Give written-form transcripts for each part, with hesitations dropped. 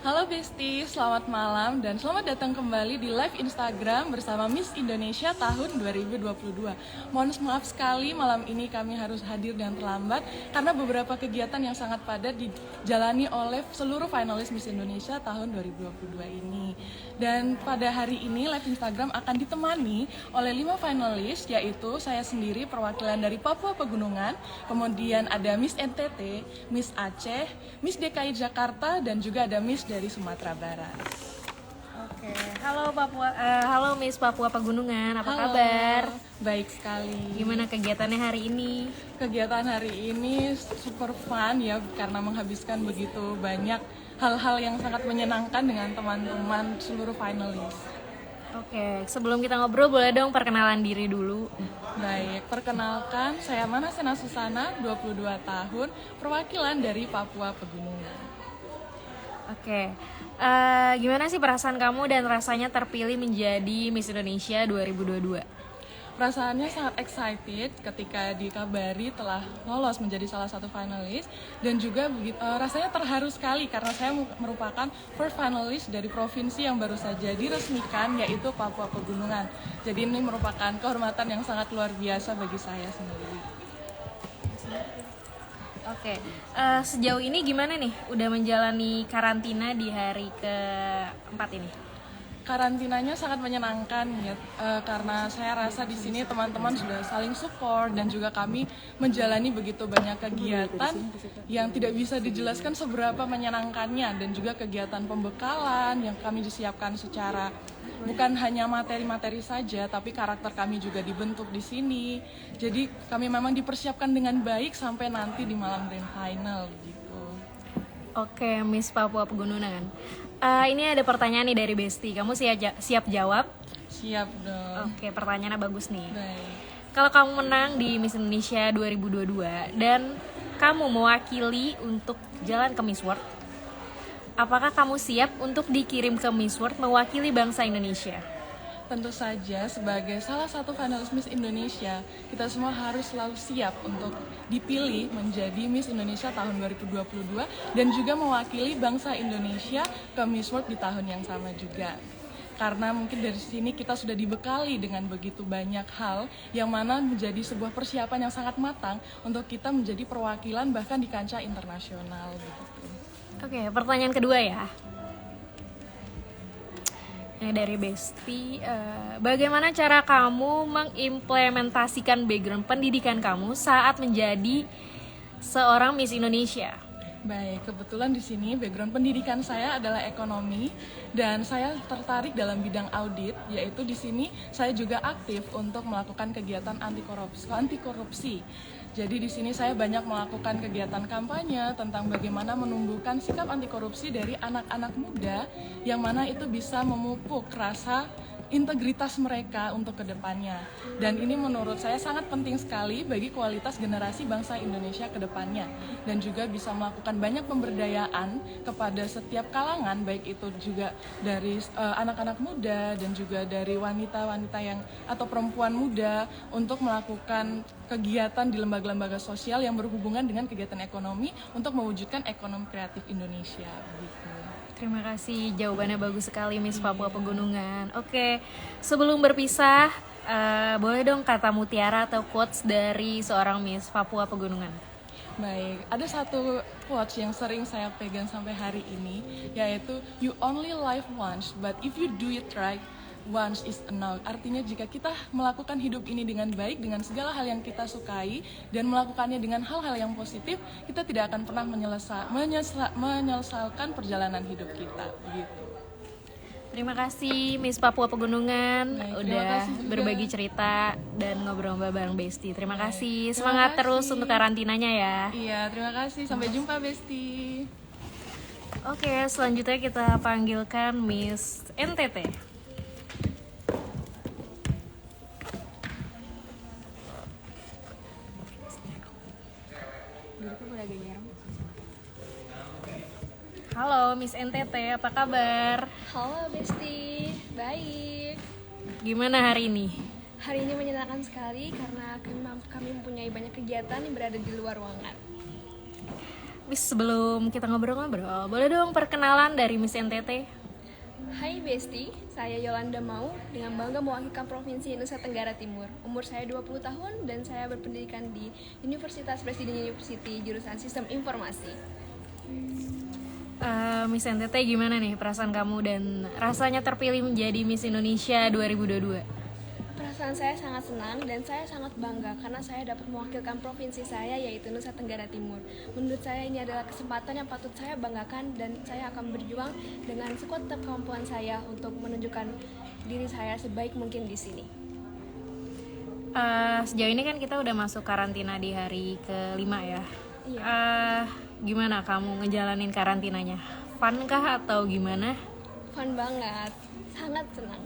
Halo Besti, selamat malam dan selamat datang kembali di live Instagram bersama Miss Indonesia tahun 2022. Mohon maaf sekali malam ini kami harus hadir dan terlambat karena beberapa kegiatan yang sangat padat dijalani oleh seluruh finalis Miss Indonesia tahun 2022 ini. Dan pada hari ini live Instagram akan ditemani oleh 5 finalis, yaitu saya sendiri perwakilan dari Papua Pegunungan, kemudian ada Miss NTT, Miss Aceh, Miss DKI Jakarta, dan juga ada Miss dari Sumatera Barat. Oke, halo Miss Papua Pegunungan, apa Halo, kabar? baik sekali. Gimana kegiatannya hari ini? Kegiatan hari ini super fun ya, karena menghabiskan begitu banyak hal-hal yang sangat menyenangkan dengan teman-teman seluruh finalis. Oke, sebelum kita ngobrol boleh dong perkenalan diri dulu. Baik, perkenalkan saya Manasena Susana, 22 tahun, perwakilan dari Papua Pegunungan. Oke, gimana sih perasaan kamu dan rasanya terpilih menjadi Miss Indonesia 2022? Perasaannya sangat excited ketika dikabari telah lolos menjadi salah satu finalis, dan juga rasanya terharu sekali karena saya merupakan first finalis dari provinsi yang baru saja diresmikan, yaitu Papua Pegunungan. Jadi ini merupakan kehormatan yang sangat luar biasa bagi saya sendiri. Oke, sejauh ini gimana nih udah menjalani karantina di hari keempat ini? Karantinanya sangat menyenangkan ya, karena saya rasa di sini teman-teman sudah saling support dan juga kami menjalani begitu banyak kegiatan yang tidak bisa dijelaskan seberapa menyenangkannya, dan juga kegiatan pembekalan yang kami disiapkan secara bukan hanya materi-materi saja, tapi karakter kami juga dibentuk di sini. Jadi kami memang dipersiapkan dengan baik sampai nanti di malam grand final gitu. Oke, Miss Papua Pegunungan. Ini ada pertanyaan nih dari Besti. Kamu siap jawab? Siap dong. Oke, pertanyaannya bagus nih. Baik. Kalau kamu menang di Miss Indonesia 2022 dan kamu mewakili untuk jalan ke Miss World, apakah kamu siap untuk dikirim ke Miss World mewakili bangsa Indonesia? Tentu saja sebagai salah satu finalis Miss Indonesia, kita semua harus selalu siap untuk dipilih menjadi Miss Indonesia tahun 2022 dan juga mewakili bangsa Indonesia ke Miss World di tahun yang sama juga. Karena mungkin dari sini kita sudah dibekali dengan begitu banyak hal yang mana menjadi sebuah persiapan yang sangat matang untuk kita menjadi perwakilan bahkan di kancah internasional begitu. Oke, pertanyaan kedua ya. Dari Besti, bagaimana cara kamu mengimplementasikan background pendidikan kamu saat menjadi seorang Miss Indonesia? Baik, kebetulan di sini background pendidikan saya adalah ekonomi dan saya tertarik dalam bidang audit, yaitu di sini saya juga aktif untuk melakukan kegiatan anti korupsi. Jadi di sini saya banyak melakukan kegiatan kampanye tentang bagaimana menumbuhkan sikap anti korupsi dari anak-anak muda, yang mana itu bisa memupuk rasa integritas mereka untuk kedepannya. Dan ini menurut saya sangat penting sekali bagi kualitas generasi bangsa Indonesia kedepannya. Dan juga bisa melakukan banyak pemberdayaan kepada setiap kalangan, baik itu juga dari anak-anak muda dan juga dari wanita-wanita yang atau perempuan muda, untuk melakukan kegiatan di lembaga-lembaga sosial yang berhubungan dengan kegiatan ekonomi untuk mewujudkan ekonomi kreatif Indonesia. Begitu. Terima kasih, jawabannya bagus sekali Miss Papua Pegunungan. Oke, sebelum berpisah, boleh dong kata mutiara atau quotes dari seorang Miss Papua Pegunungan? Baik, ada satu quotes yang sering saya pegang sampai hari ini, yaitu you only live once, but if you do it right, once is enough. Artinya jika kita melakukan hidup ini dengan baik, dengan segala hal yang kita sukai, dan melakukannya dengan hal-hal yang positif, kita tidak akan pernah menyesalkan perjalanan hidup kita. Begitu. Terima kasih Miss Papua Pegunungan. Baik, udah berbagi cerita dan ngobrol-ngobrol bareng Besti. Terima kasih. Semangat terus untuk karantinanya ya. Iya, terima kasih. Sampai jumpa Besti. Oke, selanjutnya kita panggilkan Miss NTT. Halo Miss NTT, apa kabar? Halo Besti, baik. Gimana hari ini? Hari ini menyenangkan sekali karena kami mempunyai banyak kegiatan yang berada di luar ruangan. Miss, sebelum kita ngobrol-ngobrol, boleh dong perkenalan dari Miss NTT? Hai Besti, saya Yolanda Mau dengan bangga mewakilkan Provinsi Nusa Tenggara Timur. Umur saya 20 tahun dan saya berpendidikan di Universitas Presiden University jurusan Sistem Informasi. Miss NTT, gimana nih perasaan kamu dan rasanya terpilih menjadi Miss Indonesia 2022? Perasaan saya sangat senang dan saya sangat bangga karena saya dapat mewakilkan provinsi saya yaitu Nusa Tenggara Timur. Menurut saya ini adalah kesempatan yang patut saya banggakan dan saya akan berjuang dengan sekuat kemampuan saya untuk menunjukkan diri saya sebaik mungkin di sini. Sejauh ini kan kita udah masuk karantina di hari ke-5 ya. Iya. Gimana kamu ngejalanin karantinanya? Fun kah atau gimana? Fun banget, sangat senang.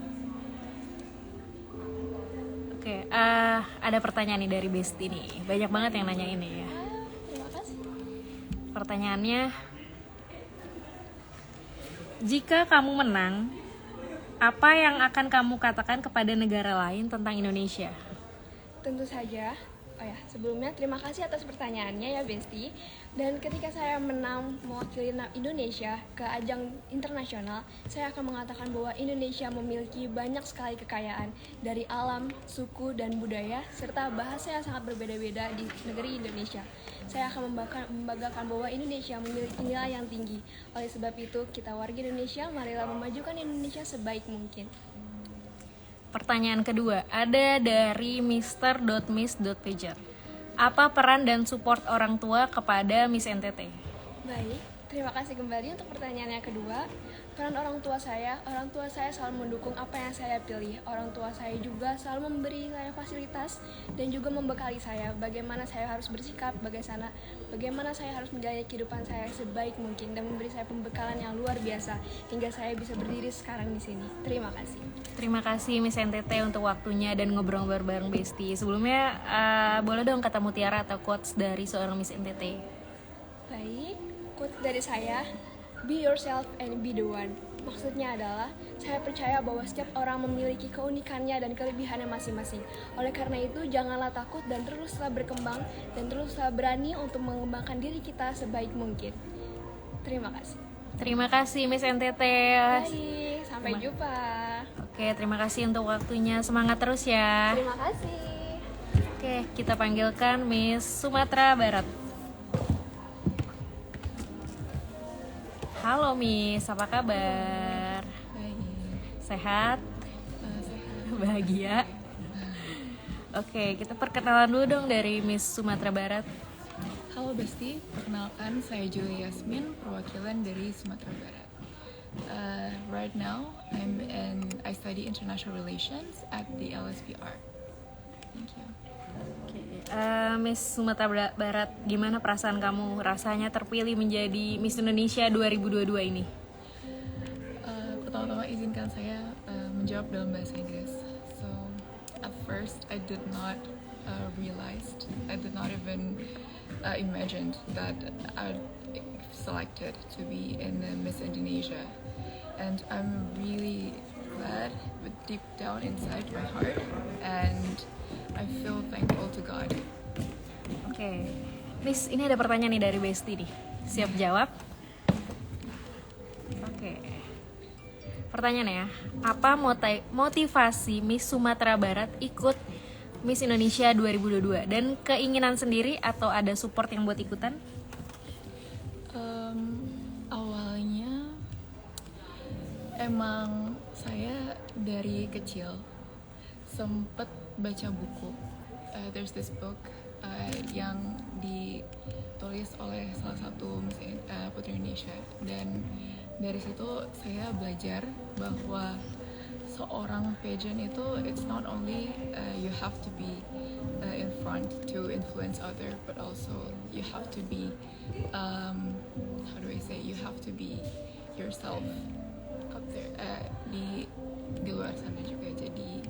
Oke, ada pertanyaan nih dari Besti nih. Banyak banget yang nanya ini ya. Terima kasih. Pertanyaannya, jika kamu menang, apa yang akan kamu katakan kepada negara lain tentang Indonesia? Tentu saja. Oh ya, sebelumnya terima kasih atas pertanyaannya ya Besti. Dan ketika saya menang mewakili Indonesia ke ajang internasional, saya akan mengatakan bahwa Indonesia memiliki banyak sekali kekayaan dari alam, suku, dan budaya, serta bahasa yang sangat berbeda-beda di negeri Indonesia. Saya akan membanggakan bahwa Indonesia memiliki nilai yang tinggi. Oleh sebab itu, kita warga Indonesia, marilah memajukan Indonesia sebaik mungkin. Pertanyaan kedua, ada dari Mr.Miss.Pager. Apa peran dan support orang tua kepada Miss NTT? Baik, terima kasih kembali untuk pertanyaan yang kedua. Peran orang tua saya selalu mendukung apa yang saya pilih. Orang tua saya juga selalu memberi saya fasilitas dan juga membekali saya bagaimana saya harus bersikap, bagaimana saya harus menjalani kehidupan saya sebaik mungkin dan memberi saya pembekalan yang luar biasa hingga saya bisa berdiri sekarang di sini. Terima kasih. Terima kasih Miss NTT untuk waktunya dan ngobrol bareng Besti. Sebelumnya, boleh dong kata mutiara atau quotes dari seorang Miss NTT? Baik, quote dari saya, be yourself and be the one. Maksudnya adalah, saya percaya bahwa setiap orang memiliki keunikannya dan kelebihannya masing-masing. Oleh karena itu, janganlah takut dan teruslah berkembang dan teruslah berani untuk mengembangkan diri kita sebaik mungkin. Terima kasih. Terima kasih Miss NTT. Baik, sampai jumpa. Oke, terima kasih untuk waktunya. Semangat terus ya. Terima kasih. Oke, kita panggilkan Miss Sumatera Barat. Halo Miss, apa kabar? Baik. Sehat? Sehat. Bahagia? Oke, kita perkenalan dulu dong dari Miss Sumatera Barat. Halo Besti, perkenalkan saya Julia Yasmin, perwakilan dari Sumatera Barat. Right now, I study international relations at the LSPR. Thank you. Miss Sumatera Barat, gimana perasaan kamu rasanya terpilih menjadi Miss Indonesia 2022 ini? Pertama-tama izinkan saya menjawab dalam bahasa Inggris. So, at first I did not even imagined that I'd selected to be in Miss Indonesia, and I'm really glad, but deep down inside my heart, and I feel thankful to God. Oke, Miss, ini ada pertanyaan nih dari Besti nih. Siap jawab? Oke. Pertanyaannya, apa motivasi Miss Sumatera Barat ikut Miss Indonesia 2022 dan keinginan sendiri atau ada support yang buat ikutan? Awalnya emang saya dari kecil sempet baca buku. There's this book yang ditulis oleh salah satu Putri Indonesia, dan dari situ saya belajar bahwa seorang pageant itu it's not only you have to be in front to influence other, but also you have to be you have to be yourself up there di luar sana juga. Jadi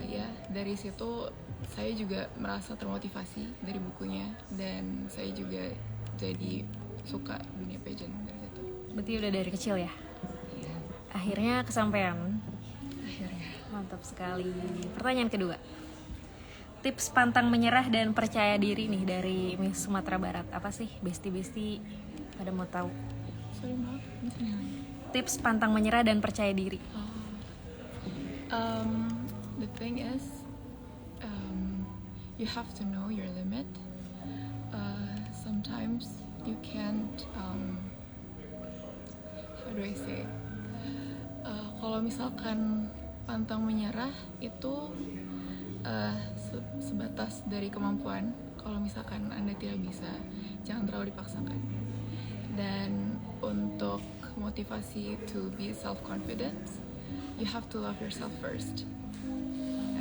ya dari situ saya juga merasa termotivasi dari bukunya, dan saya juga jadi suka dunia pageant dari situ. Berarti udah dari kecil ya? Iya, Akhirnya kesampaian. akhirnya. Mantap sekali. Pertanyaan kedua. Tips pantang menyerah dan percaya diri nih dari Miss Sumatera Barat. Apa sih besti-besti pada mau tahu? Sorry, maaf, misalnya. Tips pantang menyerah dan percaya diri. The thing is, you have to know your limit. Sometimes you can't. How do I say? Kalau misalkan pantang menyerah itu sebatas dari kemampuan. Kalau misalkan Anda tidak bisa, jangan terlalu dipaksakan. Dan untuk motivasi to be self-confident, you have to love yourself first.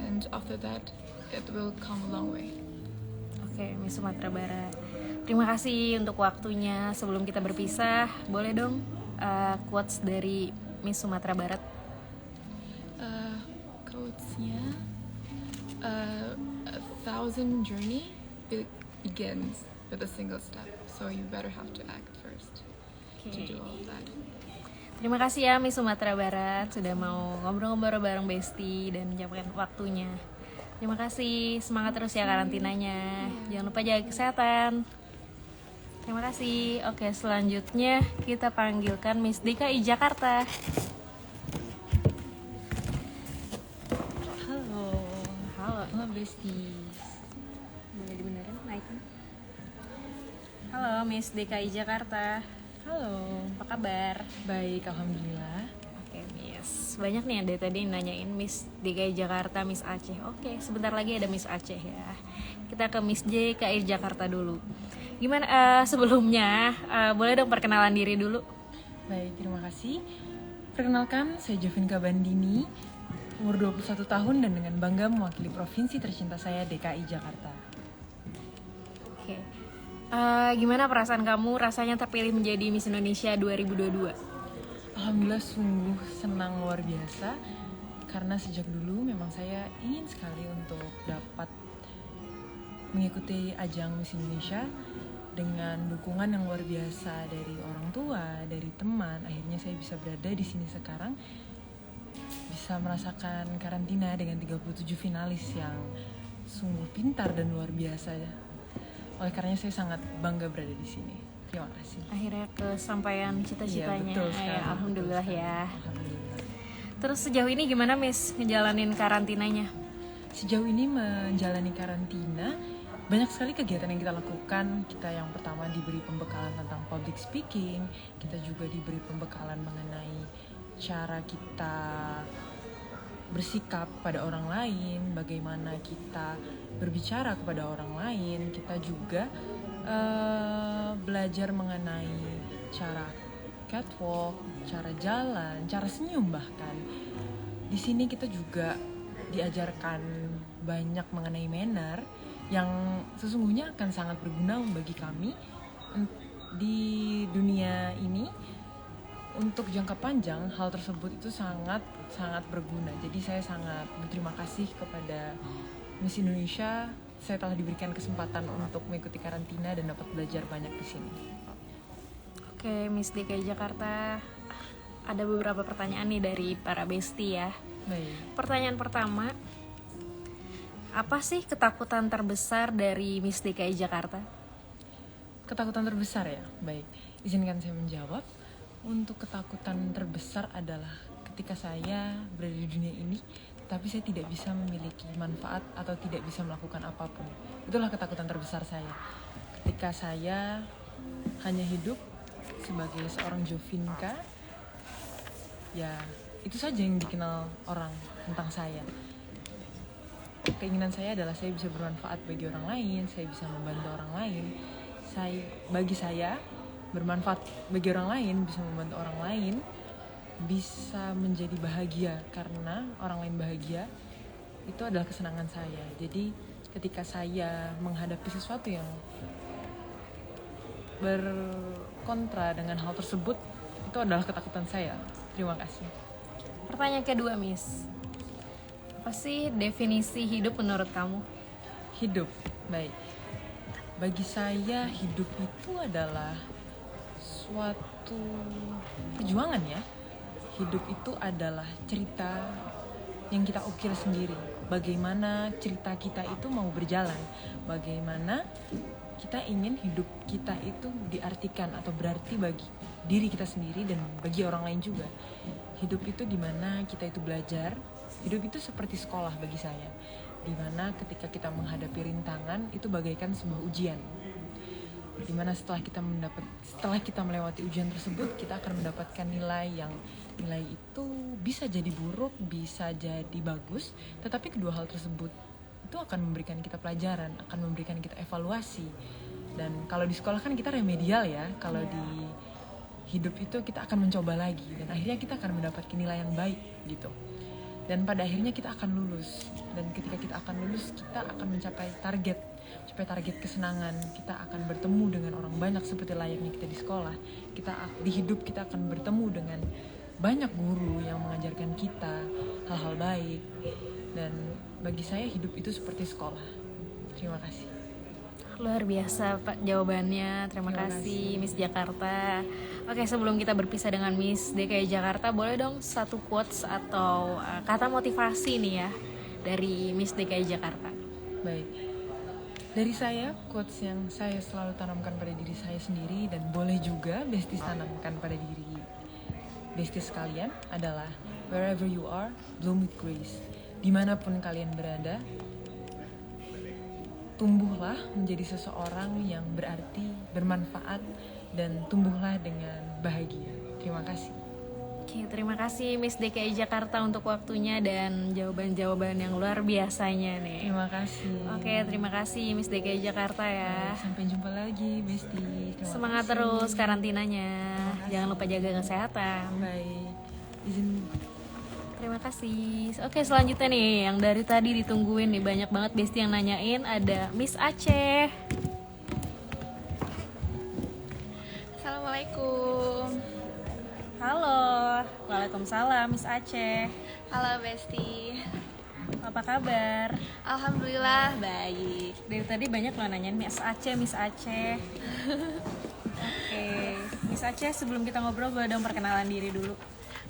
And after that, it will come a long way. Oke, Miss Sumatera Barat. Terima kasih untuk waktunya. Sebelum kita berpisah, boleh dong quotes dari Miss Sumatera Barat? Quotes-nya, a thousand journey begins with a single step. So you better have to act first to do all of that. Terima kasih ya Miss Sumatera Barat sudah mau ngobrol-ngobrol bareng Besti dan menyampaikan waktunya. Terima kasih, semangat terus ya karantinanya. Jangan lupa jaga kesehatan. Terima kasih. Oke, selanjutnya kita panggilkan Miss DKI Jakarta. Halo, Halo. halo besties. Boleh dibenerin naiknya? Halo Miss DKI Jakarta. Halo, Apa kabar? baik alhamdulillah. Oke Miss, banyak nih yang dari tadi nanyain Miss DKI Jakarta, Miss Aceh. Oke, sebentar lagi ada Miss Aceh ya. Kita ke Miss DKI Jakarta dulu. Gimana sebelumnya, boleh dong perkenalan diri dulu? Baik, terima kasih. Perkenalkan, saya Jovinka Bandini, umur 21 tahun dan dengan bangga mewakili provinsi tercinta saya DKI Jakarta. Oke. Gimana perasaan kamu rasanya terpilih menjadi Miss Indonesia 2022? Alhamdulillah sungguh senang luar biasa karena sejak dulu memang saya ingin sekali untuk dapat mengikuti ajang Miss Indonesia dengan dukungan yang luar biasa dari orang tua, dari teman. Akhirnya saya bisa berada di sini sekarang, bisa merasakan karantina dengan 37 finalis yang sungguh pintar dan luar biasa. Oleh karenanya saya sangat bangga berada di sini. Terima kasih. Akhirnya kesampaian cita-citanya. Iya, betul sekali, Ya, alhamdulillah betul ya. sekali. Alhamdulillah. Terus sejauh ini gimana Miss ngejalanin karantinanya? Sejauh ini menjalani karantina, banyak sekali kegiatan yang kita lakukan. Kita yang pertama diberi pembekalan tentang public speaking, kita juga diberi pembekalan mengenai cara kita bersikap pada orang lain, bagaimana kita berbicara kepada orang lain. Kita juga belajar mengenai cara catwalk, cara jalan, cara senyum bahkan. Di sini kita juga diajarkan banyak mengenai manner yang sesungguhnya akan sangat berguna bagi kami di dunia ini. Untuk jangka panjang hal tersebut itu sangat berguna. Jadi saya sangat berterima kasih kepada Miss Indonesia. Saya telah diberikan kesempatan untuk mengikuti karantina dan dapat belajar banyak di sini. Oke, Miss DKI Jakarta, ada beberapa pertanyaan nih dari para bestie ya. Baik. Pertanyaan pertama, apa sih ketakutan terbesar dari Miss DKI Jakarta? Ketakutan terbesar ya? Baik, izinkan saya menjawab. Untuk ketakutan terbesar adalah ketika saya berada di dunia ini, tapi saya tidak bisa memiliki manfaat atau tidak bisa melakukan apapun. Itulah ketakutan terbesar saya. Ketika saya hanya hidup sebagai seorang Jovinka, ya itu saja yang dikenal orang tentang saya. Keinginan saya adalah saya bisa bermanfaat bagi orang lain, saya bisa membantu orang lain. Bagi saya bermanfaat bagi orang lain, bisa membantu orang lain, bisa menjadi bahagia karena orang lain bahagia, itu adalah kesenangan saya. Jadi ketika saya menghadapi sesuatu yang berkontra dengan hal tersebut, itu adalah ketakutan saya. Terima kasih. Pertanyaan kedua, Miss. Apa sih definisi hidup menurut kamu? Hidup, baik. Bagi saya hidup itu adalah suatu perjuangan ya. Hidup itu adalah cerita yang kita ukir sendiri. Bagaimana cerita kita itu mau berjalan, bagaimana kita ingin hidup kita itu diartikan atau berarti bagi diri kita sendiri dan bagi orang lain juga. Hidup itu dimana kita itu belajar. Hidup itu seperti sekolah bagi saya, dimana ketika kita menghadapi rintangan itu bagaikan sebuah ujian, dimana setelah kita melewati ujian tersebut, kita akan mendapatkan nilai itu bisa jadi buruk, bisa jadi bagus, tetapi kedua hal tersebut itu akan memberikan kita pelajaran, akan memberikan kita evaluasi. Dan kalau di sekolah kan kita remedial ya, kalau di hidup itu kita akan mencoba lagi, dan akhirnya kita akan mendapatkan nilai yang baik gitu. Dan pada akhirnya kita akan lulus, dan ketika kita akan lulus, kita akan mencapai target kesenangan. Kita akan bertemu dengan orang banyak seperti layaknya kita di sekolah. Di hidup kita akan bertemu dengan banyak guru yang mengajarkan kita hal-hal baik. Dan bagi saya hidup itu seperti sekolah. Terima kasih. Luar biasa Pak jawabannya. Terima kasih Miss Jakarta. Oke, sebelum kita berpisah dengan Miss DKI Jakarta, boleh dong satu quotes atau kata motivasi nih ya dari Miss DKI Jakarta. Baik. Dari saya, quotes yang saya selalu tanamkan pada diri saya sendiri dan boleh juga besties tanamkan pada diri besties kalian adalah wherever you are, bloom with grace. Dimanapun kalian berada, tumbuhlah menjadi seseorang yang berarti, bermanfaat, dan tumbuhlah dengan bahagia. Terima kasih. Oke, terima kasih Miss DKI Jakarta untuk waktunya dan jawaban-jawaban yang luar biasanya nih. Terima kasih. Oke, terima kasih Miss DKI Jakarta ya. Sampai jumpa lagi, bestie. Semangat terus karantinanya. Jangan lupa jaga kesehatan. Baik. Izin. Terima kasih. Oke, selanjutnya nih yang dari tadi ditungguin nih, banyak banget bestie yang nanyain. Ada Miss Aceh. Assalamualaikum. Halo. Waalaikumsalam Miss Aceh. Halo Besti. Apa kabar? Alhamdulillah baik. Dari tadi banyak lo nanyain Miss Aceh, Miss Aceh. Oke, Miss Aceh, sebelum kita ngobrol boleh dong perkenalan diri dulu.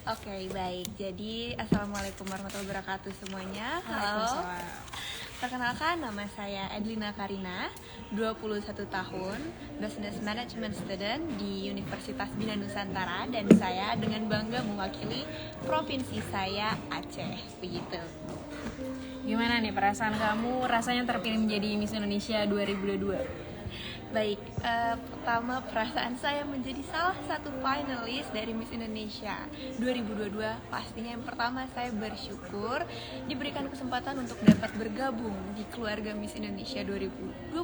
Oke, baik. Jadi Assalamualaikum warahmatullahi wabarakatuh semuanya. Halo. Waalaikumsalam. Perkenalkan, nama saya Edlina Karina, 21 tahun, Business Management Student di Universitas Bina Nusantara, dan saya dengan bangga mewakili provinsi saya, Aceh. Begitu. Gimana nih perasaan kamu rasanya terpilih menjadi Miss Indonesia 2022? Baik, pertama perasaan saya menjadi salah satu finalis dari Miss Indonesia 2022. Pastinya yang pertama saya bersyukur diberikan kesempatan untuk dapat bergabung di keluarga Miss Indonesia 2022.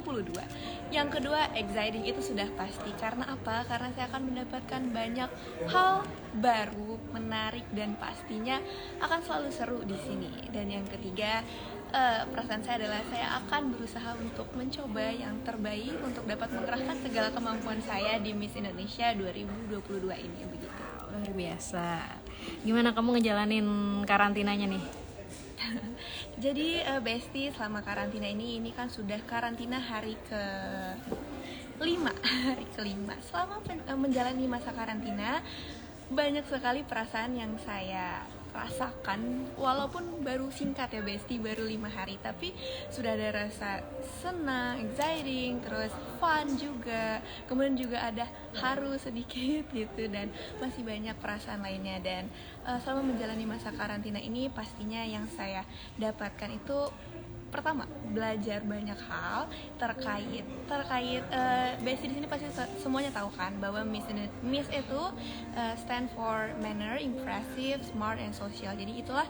Yang kedua, exciting itu sudah pasti. Karena apa? Karena saya akan mendapatkan banyak hal baru, menarik, dan pastinya akan selalu seru di sini. Dan yang ketiga, perasaan saya adalah saya akan berusaha untuk mencoba yang terbaik untuk dapat mengerahkan segala kemampuan saya di Miss Indonesia 2022 ini, begitu. Luar biasa. Gimana kamu ngejalanin karantinanya nih? Jadi Besti, selama karantina ini kan sudah karantina hari ke-5. Selama menjalani masa karantina, banyak sekali perasaan yang saya rasakan, walaupun baru singkat ya Besti, baru 5 hari, tapi sudah ada rasa senang, exciting, terus fun juga, kemudian juga ada haru sedikit gitu, dan masih banyak perasaan lainnya. Dan selama menjalani masa karantina ini, pastinya yang saya dapatkan itu pertama, belajar banyak hal terkait Besti di sini pasti semuanya tahu kan bahwa Miss itu stand for manner, impressive, smart, and social. Jadi itulah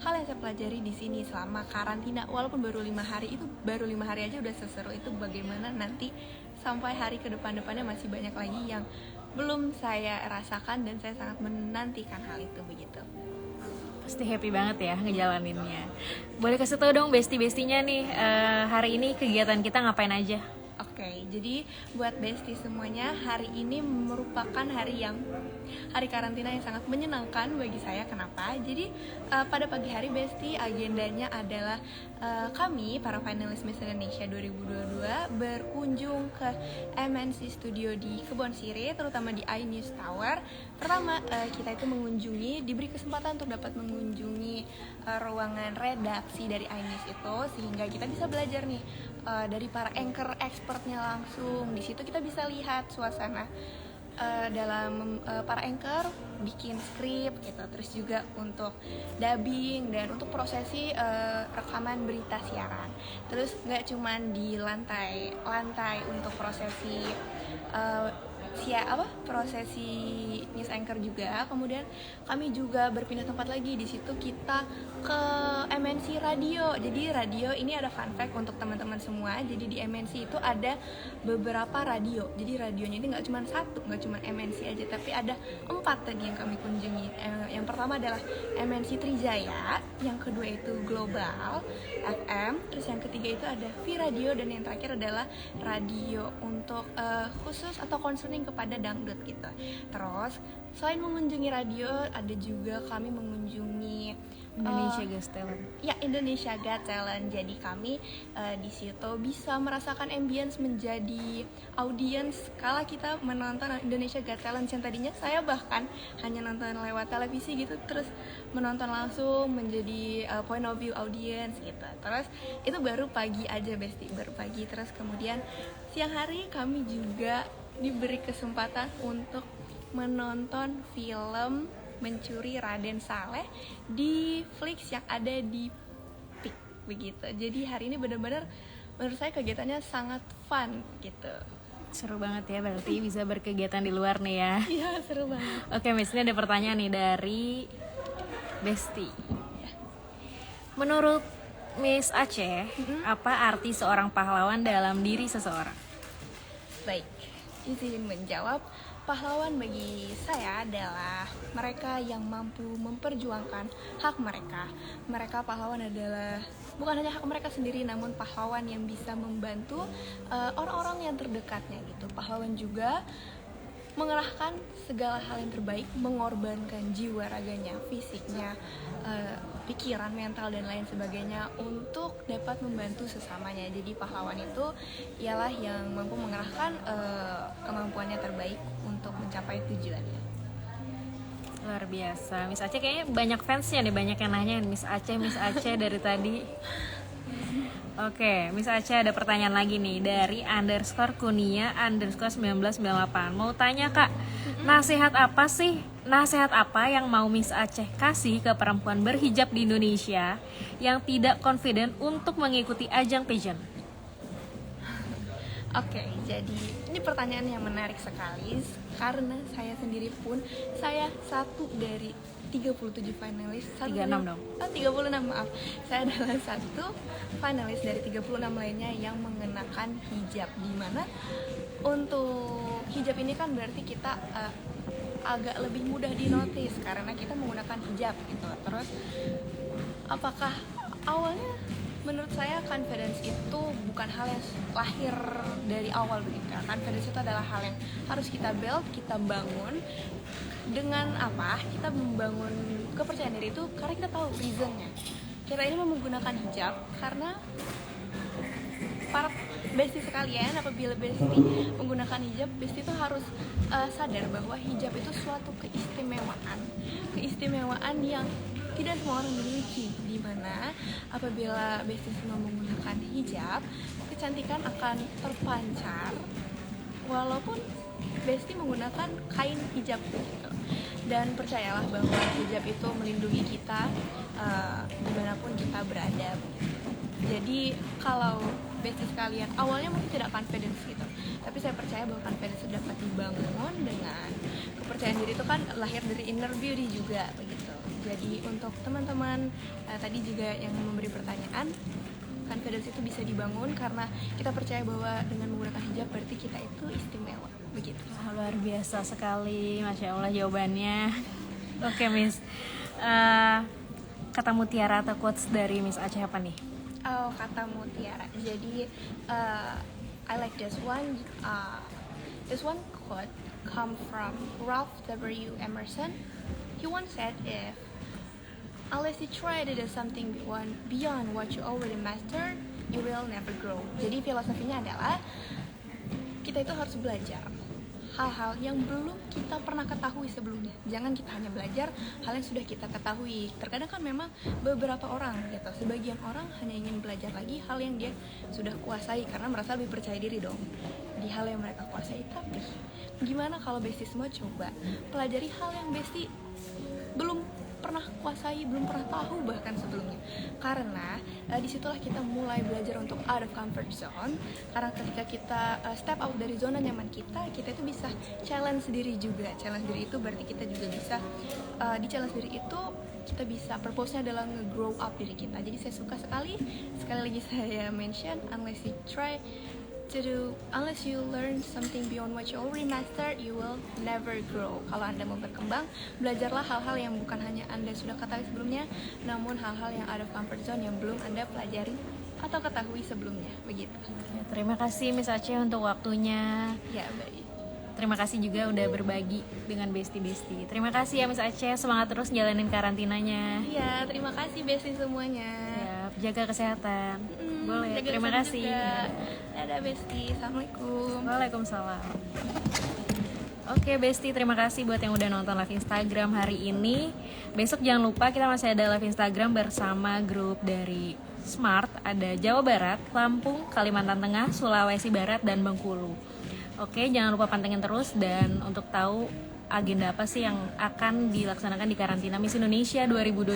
hal yang saya pelajari di sini selama karantina. Walaupun baru 5 hari, itu baru 5 hari aja udah seseru itu. Bagaimana nanti sampai hari ke depannya masih banyak lagi yang belum saya rasakan, dan saya sangat menantikan hal itu, begitu. Pasti happy banget ya ngejalaninnya. Boleh kasih tau dong bestie-bestinya nih, hari ini kegiatan kita ngapain aja? Oke, Oke, jadi buat bestie semuanya, hari ini merupakan hari karantina yang sangat menyenangkan bagi saya. Kenapa? Jadi pada pagi hari bestie agendanya adalah kami para finalis Miss Indonesia 2022 berkunjung ke MNC Studio di Kebon Sirih, terutama di iNews Tower. Pertama, kita itu diberi kesempatan untuk dapat mengunjungi ruangan redaksi dari iNews itu, sehingga kita bisa belajar nih dari para anchor expertnya langsung. Di situ kita bisa lihat suasana dalam para anchor bikin skrip gitu, terus juga untuk dubbing dan untuk prosesi rekaman berita siaran. Terus nggak cuman di lantai untuk prosesi prosesi news anchor juga, kemudian kami juga berpindah tempat lagi. Di situ kita ke MNC Radio. Jadi radio ini ada fun fact untuk teman-teman semua. Jadi di MNC itu ada beberapa radio. Jadi radionya ini nggak cuma satu, nggak cuma MNC aja, tapi ada 4 tadi yang kami kunjungi. Yang pertama adalah MNC Trijaya, yang kedua itu Global FM, terus yang ketiga itu ada V Radio, dan yang terakhir adalah radio untuk khusus atau concerning kepada dangdut gitu. Terus selain mengunjungi radio, ada juga kami mengunjungi Indonesia Got Talent. Ya, Indonesia Got Talent. Jadi kami di situ bisa merasakan ambience menjadi audiens kala kita menonton Indonesia Got Talent, yang tadinya saya bahkan hanya nonton lewat televisi gitu, terus menonton langsung menjadi point of view audience gitu. Terus itu baru pagi aja bestie, baru pagi. Terus kemudian siang hari kami juga diberi kesempatan untuk menonton film Mencuri Raden Saleh di Flix yang ada di PIK begitu. Jadi hari ini benar-benar menurut saya kegiatannya sangat fun gitu. Seru banget ya, berarti bisa berkegiatan di luar nih ya. Iya, seru banget. Oke Miss, ini ada pertanyaan nih dari Besti. Menurut Miss Aceh, apa arti seorang pahlawan dalam diri seseorang? Baik, izin menjawab. Pahlawan bagi saya adalah mereka yang mampu memperjuangkan hak mereka. Mereka pahlawan adalah bukan hanya hak mereka sendiri, namun pahlawan yang bisa membantu orang-orang yang terdekatnya gitu. Pahlawan juga mengerahkan segala hal yang terbaik, mengorbankan jiwa raganya, fisiknya, pikiran, mental, dan lain sebagainya untuk dapat membantu sesamanya. Jadi pahlawan itu ialah yang mampu mengerahkan kemampuannya terbaik untuk mencapai tujuannya. Luar biasa, Miss Aceh kayaknya banyak fansnya nih, banyak yang nanyain Miss Aceh dari tadi. Oke, Miss Aceh ada pertanyaan lagi nih dari _kunia_1998. Mau tanya Kak, nasihat apa yang mau Miss Aceh kasih ke perempuan berhijab di Indonesia yang tidak confident untuk mengikuti ajang pageant? Oke, jadi ini pertanyaan yang menarik sekali karena saya sendiri pun satu dari 37 finalis. 36 dong. 36, maaf. Saya adalah satu finalis dari 36 lainnya yang mengenakan hijab, di mana untuk hijab ini kan berarti kita agak lebih mudah dinotis karena kita menggunakan hijab gitu. Terus apakah awalnya menurut saya confidence itu bukan hal yang lahir dari awal begitu. Confidence itu adalah hal yang harus kita build, kita bangun. Dengan apa? Kita membangun kepercayaan diri itu karena kita tahu reasonnya. Kita ini menggunakan hijab karena para bestie sekalian, apabila bestie menggunakan hijab, bestie itu harus sadar bahwa hijab itu suatu keistimewaan yang tidak semua orang memiliki, di mana apabila bestie semua menggunakan hijab, kecantikan akan terpancar walaupun bestie menggunakan kain hijab gitu. Dan percayalah bahwa hijab itu melindungi kita dimanapun kita berada. Jadi kalau bestie sekalian awalnya mungkin tidak confidence gitu, tapi saya percaya bahwa confidence itu dapat dibangun dengan kepercayaan diri. Itu kan lahir dari inner beauty juga begitu. Jadi untuk teman-teman tadi juga yang memberi pertanyaan, confidence itu bisa dibangun karena kita percaya bahwa dengan menggunakan hijab berarti kita itu istimewa begitu. Luar biasa sekali, Masya Allah jawabannya. Oke Miss, kata mutiara atau quotes dari Miss Aceh apa nih? Oh, kata mutiara. Jadi I like this one. This one quote come from Ralph W. Emerson. He once said, "If unless you try to do something beyond what you already master, you will never grow." Jadi filosofinya adalah kita itu harus belajar hal-hal yang belum kita pernah ketahui sebelumnya. Jangan kita hanya belajar hal yang sudah kita ketahui. Terkadang kan memang beberapa orang gitu, sebagian orang hanya ingin belajar lagi hal yang dia sudah kuasai karena merasa lebih percaya diri dong di hal yang mereka kuasai. Tapi gimana kalau Besti semua coba pelajari hal yang Besti belum pernah kuasai, belum pernah tahu bahkan sebelumnya. Karena disitulah kita mulai belajar untuk out of comfort zone. Karena ketika kita step out dari zona nyaman kita itu bisa challenge diri juga. Challenge diri itu berarti kita juga bisa di challenge diri itu kita bisa purpose-nya adalah nge-grow up diri kita. Jadi saya suka sekali lagi saya mention, unless you learn something beyond what you already master, you will never grow. Kalau Anda mau berkembang, belajarlah hal-hal yang bukan hanya Anda sudah ketahui sebelumnya, namun hal-hal yang out of comfort zone yang belum Anda pelajari atau ketahui sebelumnya. Begitu. Terima kasih Miss Aceh untuk waktunya. Ya, baik. Terima kasih juga udah berbagi dengan Besti. Terima kasih ya Miss Aceh, semangat terus jalanin karantinanya. Iya, terima kasih Besti semuanya. Siap, jaga kesehatan. Boleh, Jaga terima kesehatan kasih. juga. Dadah Besti, Assalamualaikum. Waalaikumsalam. Oke Besti, terima kasih buat yang udah nonton live Instagram hari ini. Besok jangan lupa kita masih ada live Instagram bersama grup dari Smart. Ada Jawa Barat, Lampung, Kalimantan Tengah, Sulawesi Barat, dan Bengkulu. Oke, jangan lupa pantengin terus. Dan untuk tahu agenda apa sih yang akan dilaksanakan di karantina Miss Indonesia 2022